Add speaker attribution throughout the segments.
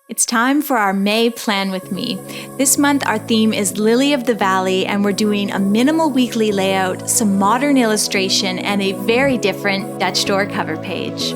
Speaker 1: It's time for our May Plan With Me. This month our theme is Lily of the Valley, and we're doing a minimal weekly layout, some modern illustration, and a very different Dutch door cover page.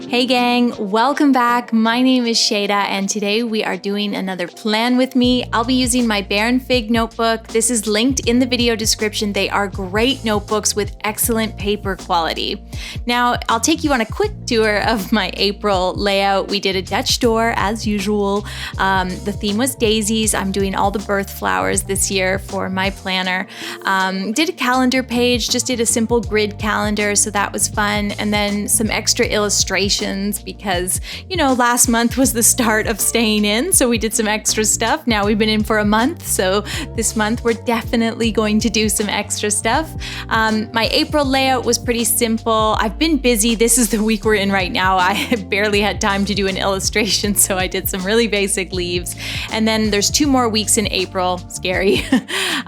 Speaker 1: Hey gang, welcome back. My name is Shayda, and today we are doing another plan with me. I'll be using my Baron Fig notebook. This is linked in the video description. They are great notebooks with excellent paper quality. Now, I'll take you on a quick tour of my April layout. We did a Dutch door as usual. The theme was daisies. I'm doing all the birth flowers this year for my planner. Did a calendar page, just did a simple grid calendar, so that was fun. And then some extra illustrations because, last month was the start of staying in, so we did some extra stuff. Now we've been in for a month, so this month we're definitely going to do some extra stuff. My April layout was pretty simple. I've been busy. This is the week we're in right now. I barely had time to do an illustration, so I did some really basic leaves. And then there's 2 more weeks in April. Scary.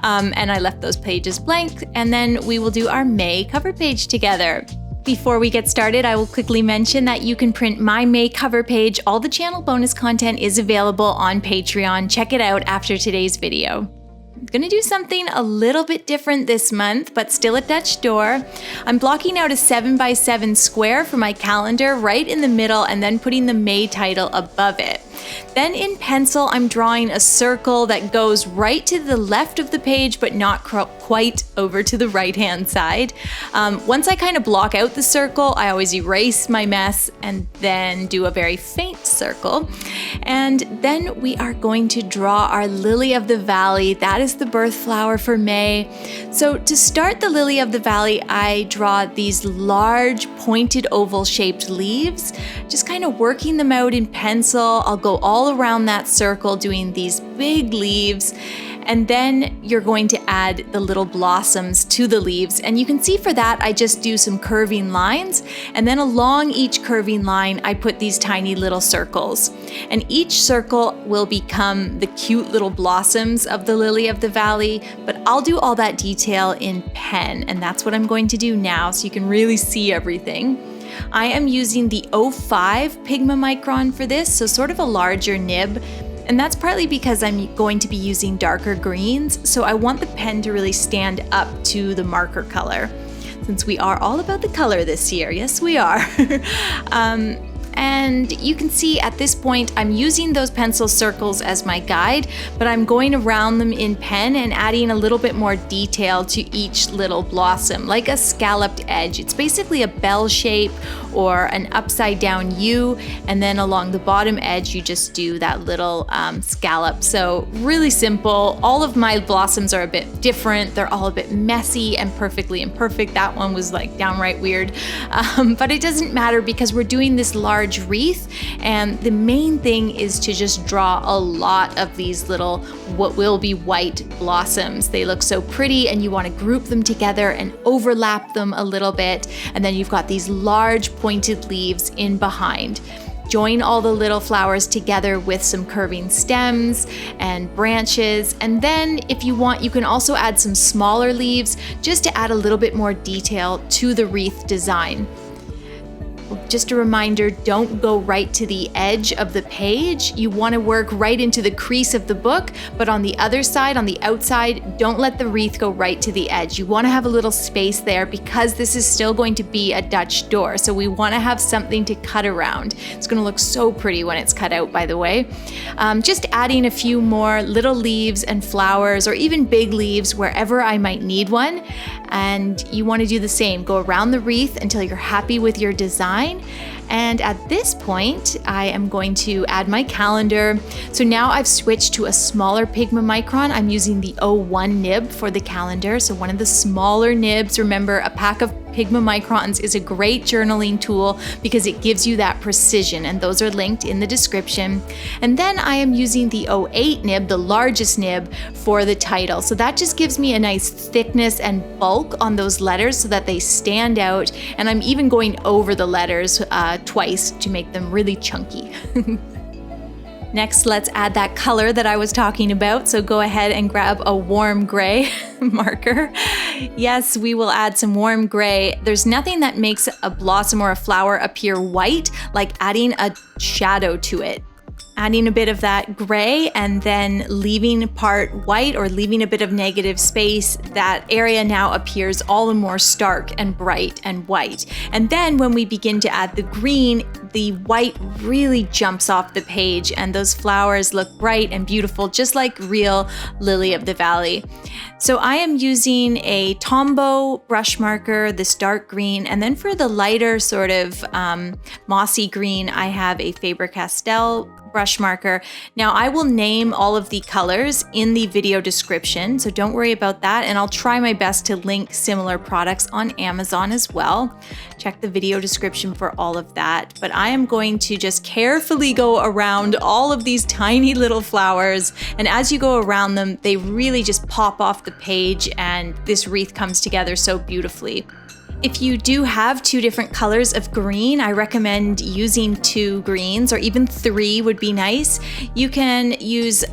Speaker 1: And I left those pages blank, and then we will do our May cover page together. Before we get started, I will quickly mention that you can print my May cover page. All the channel bonus content is available on Patreon. Check it out after today's video. I'm gonna do something a little bit different this month, but still a Dutch door. I'm blocking out a 7x7 square for my calendar right in the middle and then putting the May title above it. Then in pencil, I'm drawing a circle that goes right to the left of the page, but not quite over to the right-hand side. Once I kind of block out the circle, I always erase my mess and then do a very faint circle. And then we are going to draw our Lily of the Valley. That is the birth flower for May. So to start the Lily of the Valley, I draw these large pointed oval shaped leaves, just kind of working them out in pencil. I'll go all around that circle doing these big leaves, and then you're going to add the little blossoms to the leaves. And you can see for that I just do some curving lines, and then along each curving line I put these tiny little circles, and each circle will become the cute little blossoms of the Lily of the Valley. But I'll do all that detail in pen, and that's what I'm going to do now so you can really see everything. I am using the 05 Pigma Micron for this, so sort of a larger nib. And that's partly because I'm going to be using darker greens, so I want the pen to really stand up to the marker color, since we are all about the color this year. Yes, we are. And you can see at this point, I'm using those pencil circles as my guide, but I'm going around them in pen and adding a little bit more detail to each little blossom, like a scalloped edge. It's basically a bell shape or an upside down U, and then along the bottom edge, you just do that little scallop. So really simple. All of my blossoms are a bit different. They're all a bit messy and perfectly imperfect. That one was like downright weird, but it doesn't matter because we're doing this large wreath, and the main thing is to just draw a lot of these little what will be white blossoms. They look so pretty, and you want to group them together and overlap them a little bit, and then you've got these large pointed leaves in behind. Join all the little flowers together with some curving stems and branches, and then if you want, you can also add some smaller leaves just to add a little bit more detail to the wreath design. Just a reminder, don't go right to the edge of the page. You want to work right into the crease of the book, but on the other side, on the outside, don't let the wreath go right to the edge. You want to have a little space there because this is still going to be a Dutch door, so we want to have something to cut around. It's going to look so pretty when it's cut out, by the way. Just adding a few more little leaves and flowers, or even big leaves wherever I might need one. And you want to do the same. Go around the wreath until you're happy with your design. And at this point, I am going to add my calendar. So now I've switched to a smaller Pigma Micron. I'm using the 01 nib for the calendar. So one of the smaller nibs. Remember, a pack of Pigma Microns is a great journaling tool because it gives you that precision, and those are linked in the description. And then I am using the 08 nib, the largest nib, for the title. So that just gives me a nice thickness and bulk on those letters so that they stand out. And I'm even going over the letters twice to make them really chunky. Next, let's add that color that I was talking about. So go ahead and grab a warm gray marker. Yes, we will add some warm gray. There's nothing that makes a blossom or a flower appear white like adding a shadow to it. Adding a bit of that gray and then leaving part white or leaving a bit of negative space, that area now appears all the more stark and bright and white. And then when we begin to add the green, the white really jumps off the page and those flowers look bright and beautiful, just like real lily of the valley. So I am using a Tombow brush marker, this dark green, and then for the lighter sort of mossy green, I have a Faber-Castell brush marker. Now I will name all of the colors in the video description, so don't worry about that, and I'll try my best to link similar products on Amazon as well. Check the video description for all of that, but I am going to just carefully go around all of these tiny little flowers, and as you go around them, they really just pop off the page and this wreath comes together so beautifully. If you do have 2 different colors of green, I recommend using 2 greens, or even 3 would be nice. You can use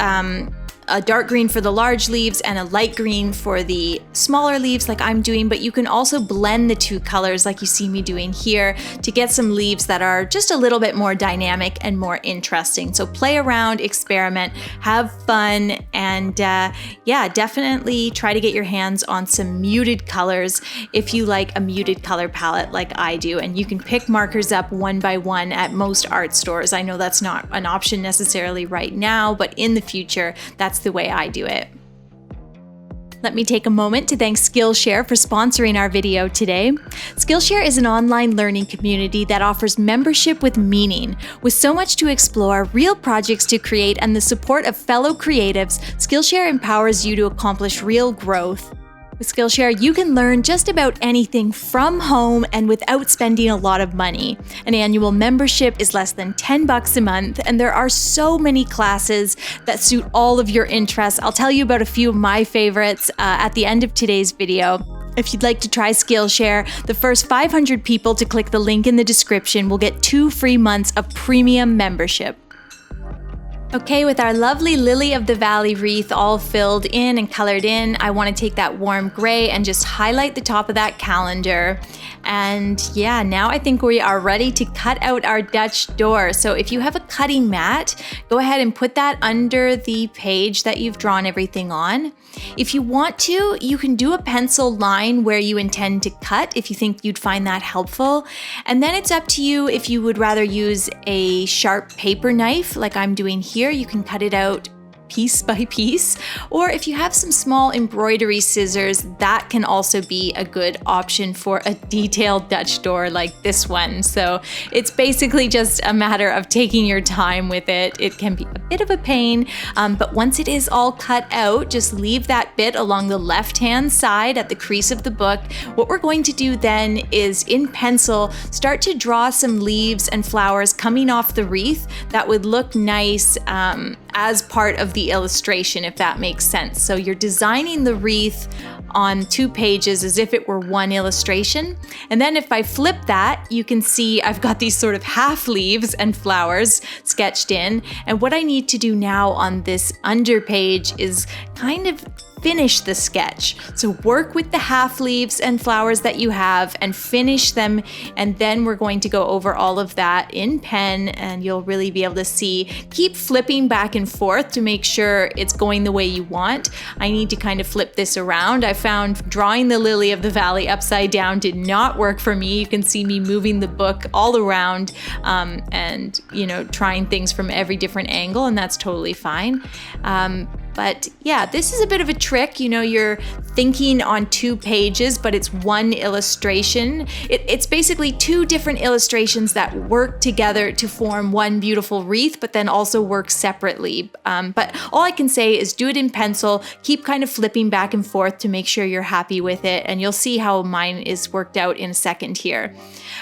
Speaker 1: a dark green for the large leaves and a light green for the smaller leaves like I'm doing, but you can also blend the 2 colors like you see me doing here to get some leaves that are just a little bit more dynamic and more interesting. So play around, experiment, have fun, and yeah, definitely try to get your hands on some muted colors if you like a muted color palette like I do. And you can pick markers up one by one at most art stores. I know that's not an option necessarily right now, but in the future, that's the way I do it. Let me take a moment to thank Skillshare for sponsoring our video today. Skillshare is an online learning community that offers membership with meaning. With so much to explore, real projects to create, and the support of fellow creatives, Skillshare empowers you to accomplish real growth. With Skillshare, you can learn just about anything from home and without spending a lot of money. An annual membership is less than $10 a month, and there are so many classes that suit all of your interests. I'll tell you about a few of my favorites at the end of today's video. If you'd like to try Skillshare, the first 500 people to click the link in the description will get 2 free months of premium membership. Okay, with our lovely Lily of the Valley wreath all filled in and colored in, I want to take that warm gray and just highlight the top of that calendar. And yeah, now I think we are ready to cut out our Dutch door. So if you have a cutting mat, go ahead and put that under the page that you've drawn everything on. If you want to, you can do a pencil line where you intend to cut if you think you'd find that helpful. And then it's up to you if you would rather use a sharp paper knife like I'm doing here. You can cut it out piece by piece, or if you have some small embroidery scissors, that can also be a good option for a detailed Dutch door like this one. So it's basically just a matter of taking your time with it. It can be a bit of a pain, but once it is all cut out, just leave that bit along the left-hand side at the crease of the book. What we're going to do then is in pencil, start to draw some leaves and flowers coming off the wreath that would look nice as part of the illustration, if that makes sense. So you're designing the wreath on 2 pages as if it were one illustration. And then if I flip that, you can see I've got these sort of half leaves and flowers sketched in. And what I need to do now on this under page is kind of finish the sketch. So work with the half leaves and flowers that you have and finish them. And then we're going to go over all of that in pen and you'll really be able to see. Keep flipping back and forth to make sure it's going the way you want. I need to kind of flip this around. I found drawing the Lily of the Valley upside down did not work for me. You can see me moving the book all around and, you know, trying things from every different angle, and that's totally fine. But yeah, this is a bit of a trick. You know, you're thinking on 2 pages, but it's one illustration. It's basically 2 different illustrations that work together to form one beautiful wreath, but then also work separately. But all I can say is do it in pencil, keep kind of flipping back and forth to make sure you're happy with it, and you'll see how mine is worked out in a second here.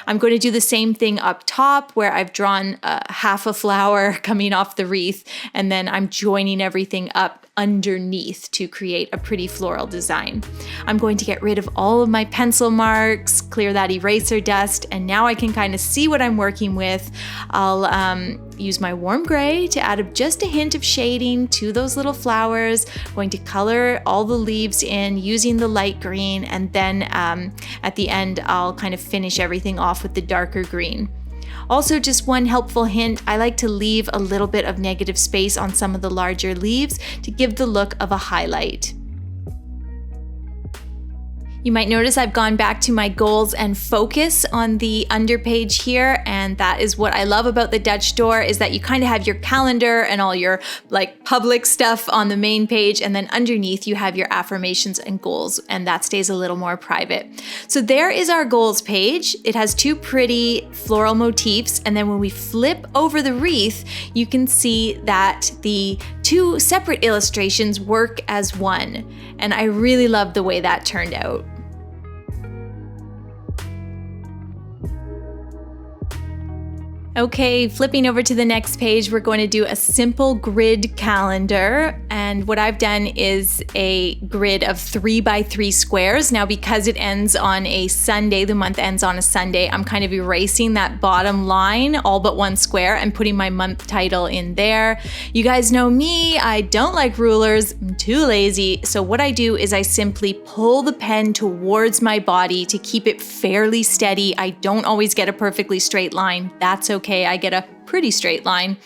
Speaker 1: I'm going to do the same thing up top where I've drawn half a flower coming off the wreath, and then I'm joining everything up underneath to create a pretty floral design. I'm going to get rid of all of my pencil marks, clear that eraser dust, and now I can kind of see what I'm working with. I'll use my warm gray to add just a hint of shading to those little flowers. I'm going to color all the leaves in using the light green, and then at the end I'll kind of finish everything off with the darker green. Also, just one helpful hint, I like to leave a little bit of negative space on some of the larger leaves to give the look of a highlight. You might notice I've gone back to my goals and focus on the underpage here, and that is what I love about the Dutch door, is that you kind of have your calendar and all your like public stuff on the main page, and then underneath you have your affirmations and goals, and that stays a little more private. So there is our goals page. It has two pretty floral motifs, and then when we flip over the wreath, you can see that the two separate illustrations work as one, and I really love the way that turned out. Okay, flipping over to the next page, we're going to do a simple grid calendar. And what I've done is a grid of 3x3 squares. Now, because it ends on a Sunday, the month ends on a Sunday, I'm kind of erasing that bottom line, all but one square, and putting my month title in there. You guys know me, I don't like rulers, I'm too lazy. So what I do is I simply pull the pen towards my body to keep it fairly steady. I don't always get a perfectly straight line. That's okay. I get a pretty straight line.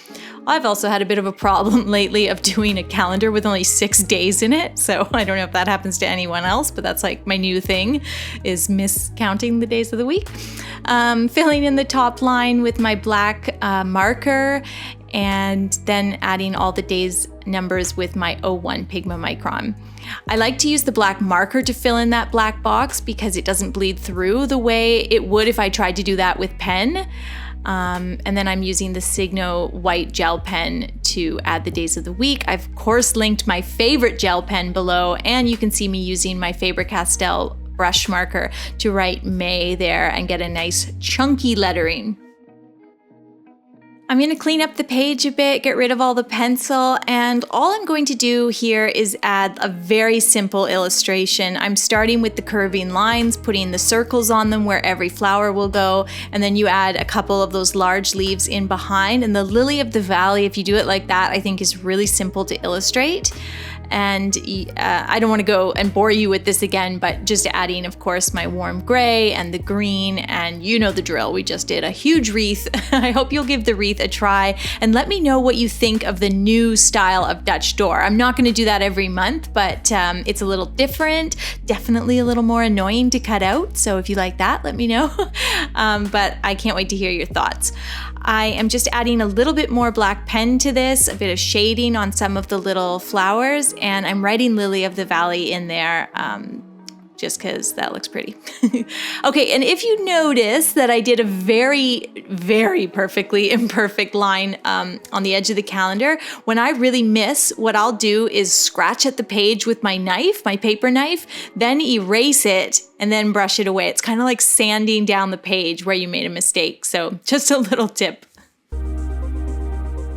Speaker 1: I've also had a bit of a problem lately of doing a calendar with only 6 days in it. So I don't know if that happens to anyone else, but that's like my new thing, is miscounting the days of the week. Filling in the top line with my black marker, and then adding all the days numbers with my 01 Pigma Micron. I like to use the black marker to fill in that black box because it doesn't bleed through the way it would if I tried to do that with pen. And then I'm using the Signo white gel pen to add the days of the week. I've of course linked my favorite gel pen below, and you can see me using my Faber-Castell brush marker to write May there and get a nice chunky lettering. I'm going to clean up the page a bit, get rid of all the pencil, and all I'm going to do here is add a very simple illustration. I'm starting with the curving lines, putting the circles on them where every flower will go, and then you add a couple of those large leaves in behind. And the lily of the valley, if you do it like that, I think is really simple to illustrate. And I don't want to go and bore you with this again, but just adding, of course, my warm gray and the green, and you know the drill. We just did a huge wreath. I hope you'll give the wreath a try and let me know what you think of the new style of Dutch door. I'm not going to do that every month, but it's a little different, definitely a little more annoying to cut out. So if you like that, let me know. But I can't wait to hear your thoughts. I am just adding a little bit more black pen to this, a bit of shading on some of the little flowers, and I'm writing Lily of the Valley in there just because that looks pretty. Okay, and if you notice that I did a very, very perfectly imperfect line on the edge of the calendar, when I really miss, what I'll do is scratch at the page with my knife, my paper knife, then erase it and then brush it away. It's kind of like sanding down the page where you made a mistake. So just a little tip.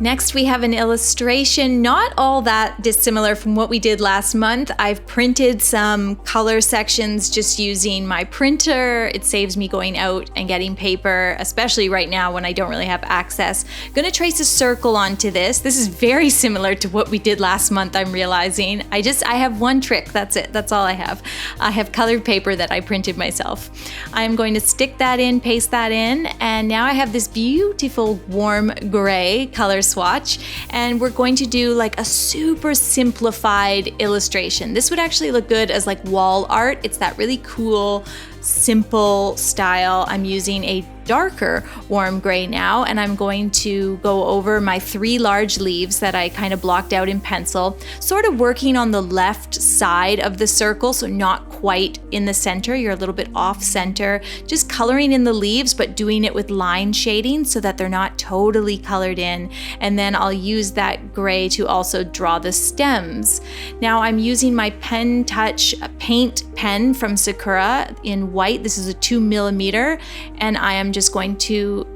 Speaker 1: Next, we have an illustration, not all that dissimilar from what we did last month. I've printed some color sections just using my printer. It saves me going out and getting paper, especially right now when I don't really have access. I'm gonna trace a circle onto this. This is very similar to what we did last month, I'm realizing. I have one trick, that's it, that's all I have. I have colored paper that I printed myself. I'm going to stick that in, paste that in, and now I have this beautiful warm gray color swatch, and we're going to do like a super simplified illustration. This would actually look good as like wall art. It's that really cool, simple style. I'm using a darker warm gray now, and I'm going to go over my 3 large leaves that I kind of blocked out in pencil, sort of working on the left side of the circle, so not quite in the center, you're a little bit off center, just coloring in the leaves but doing it with line shading so that they're not totally colored in. And then I'll use that gray to also draw the stems. Now I'm using my Pen Touch paint pen from Sakura in white. This is a 2mm, and I am just going to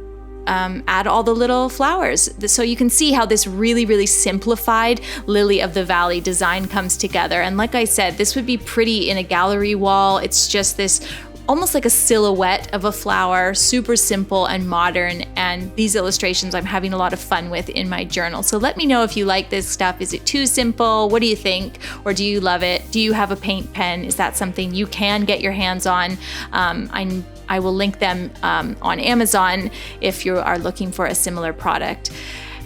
Speaker 1: add all the little flowers. So you can see how this really, really simplified Lily of the Valley design comes together. And like I said, this would be pretty in a gallery wall. It's just this almost like a silhouette of a flower, super simple and modern. And these illustrations I'm having a lot of fun with in my journal. So let me know if you like this stuff. Is it too simple? What do you think? Or do you love it? Do you have a paint pen? Is that something you can get your hands on? I will link them on Amazon if you are looking for a similar product.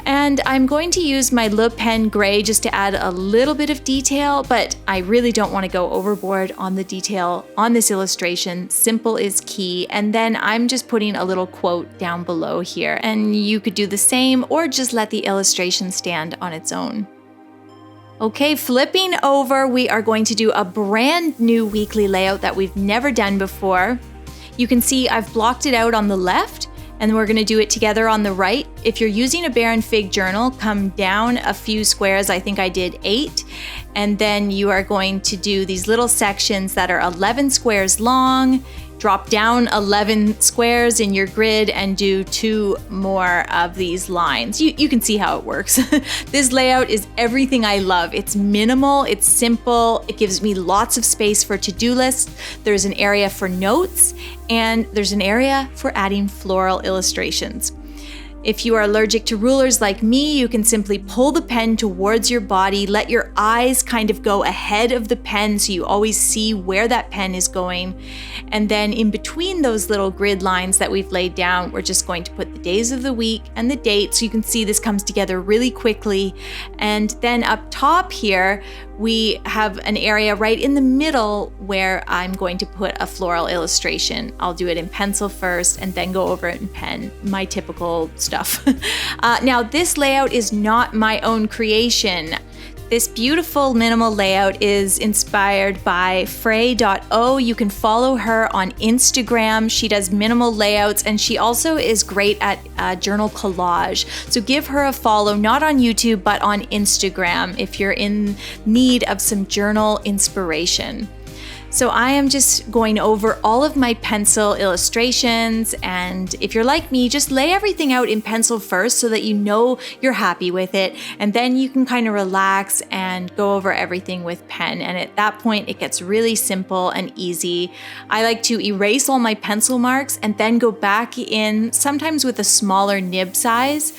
Speaker 1: And I'm going to use my Le Pen Gray just to add a little bit of detail, but I really don't want to go overboard on the detail on this illustration. Simple is key. And then I'm just putting a little quote down below here. And you could do the same or just let the illustration stand on its own. Okay, flipping over, we are going to do a brand new weekly layout that we've never done before. You can see I've blocked it out on the left, and we're gonna do it together on the right. If you're using a Baron Fig journal, come down a few squares. I think I did 8. And then you are going to do these little sections that are 11 squares long. Drop down 11 squares in your grid and do 2 more of these lines. You can see how it works. This layout is everything I love. It's minimal, it's simple, it gives me lots of space for to-do lists. There's an area for notes, and there's an area for adding floral illustrations. If you are allergic to rulers like me, you can simply pull the pen towards your body, let your eyes kind of go ahead of the pen so you always see where that pen is going. And then in between those little grid lines that we've laid down, we're just going to put the days of the week and the date, so you can see this comes together really quickly. And then up top here, we have an area right in the middle where I'm going to put a floral illustration. I'll do it in pencil first and then go over it in pen, my typical stuff. Now, this layout is not my own creation. This beautiful minimal layout is inspired by Frey.o. You can follow her on Instagram. She does minimal layouts, and she also is great at journal collage. So give her a follow, not on YouTube, but on Instagram if you're in need of some journal inspiration. So I am just going over all of my pencil illustrations, and if you're like me, just lay everything out in pencil first so that you know you're happy with it, and then you can kind of relax and go over everything with pen, and at that point it gets really simple and easy. I like to erase all my pencil marks and then go back in, sometimes with a smaller nib size,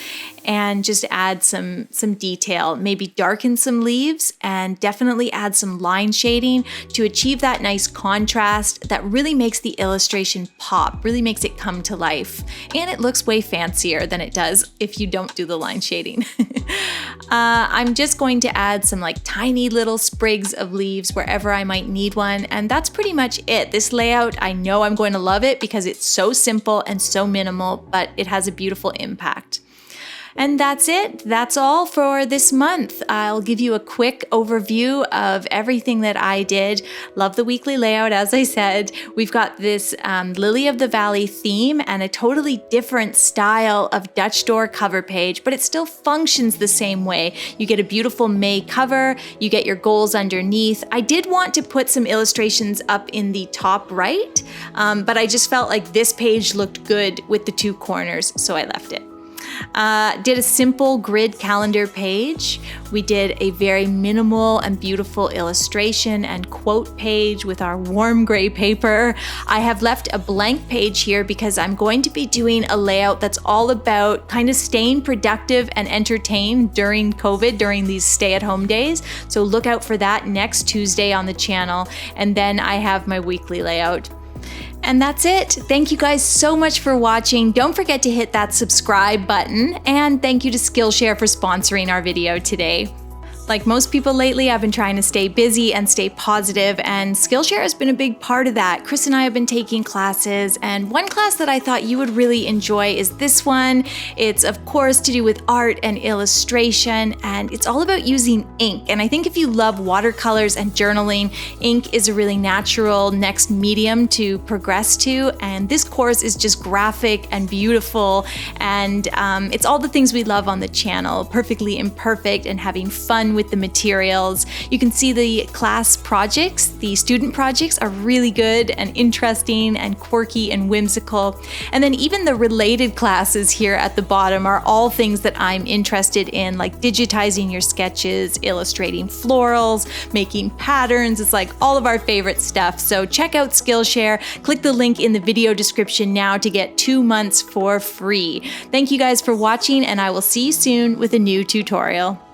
Speaker 1: and just add some detail, maybe darken some leaves, and definitely add some line shading to achieve that nice contrast that really makes the illustration pop, really makes it come to life. And it looks way fancier than it does if you don't do the line shading. I'm just going to add some like tiny little sprigs of leaves wherever I might need one, and that's pretty much it. This layout, I know I'm going to love it because it's so simple and so minimal, but it has a beautiful impact. And that's it. That's all for this month. I'll give you a quick overview of everything that I did. Love the weekly layout, as I said. We've got this Lily of the Valley theme and a totally different style of Dutch door cover page, but it still functions the same way. You get a beautiful May cover, you get your goals underneath. I did want to put some illustrations up in the top right, but I just felt like this page looked good with the 2 corners, so I left it. Did a simple grid calendar page. We did a very minimal and beautiful illustration and quote page with our warm gray paper. I have left a blank page here because I'm going to be doing a layout that's all about kind of staying productive and entertained during COVID, during these stay-at-home days. So look out for that next Tuesday on the channel. And then I have my weekly layout. And that's it. Thank you guys so much for watching. Don't forget to hit that subscribe button, and thank you to Skillshare for sponsoring our video today. Like most people lately, I've been trying to stay busy and stay positive, and Skillshare has been a big part of that. Chris and I have been taking classes, and one class that I thought you would really enjoy is this one. It's of course to do with art and illustration, and it's all about using ink. And I think if you love watercolors and journaling, ink is a really natural next medium to progress to, and this course is just graphic and beautiful, and it's all the things we love on the channel, perfectly imperfect and having fun with the materials. You can see the class projects, the student projects are really good and interesting and quirky and whimsical. And then even the related classes here at the bottom are all things that I'm interested in, like digitizing your sketches, illustrating florals, making patterns. It's like all of our favorite stuff. So check out Skillshare. Click the link in the video description now to get 2 months for free. Thank you guys for watching, and I will see you soon with a new tutorial.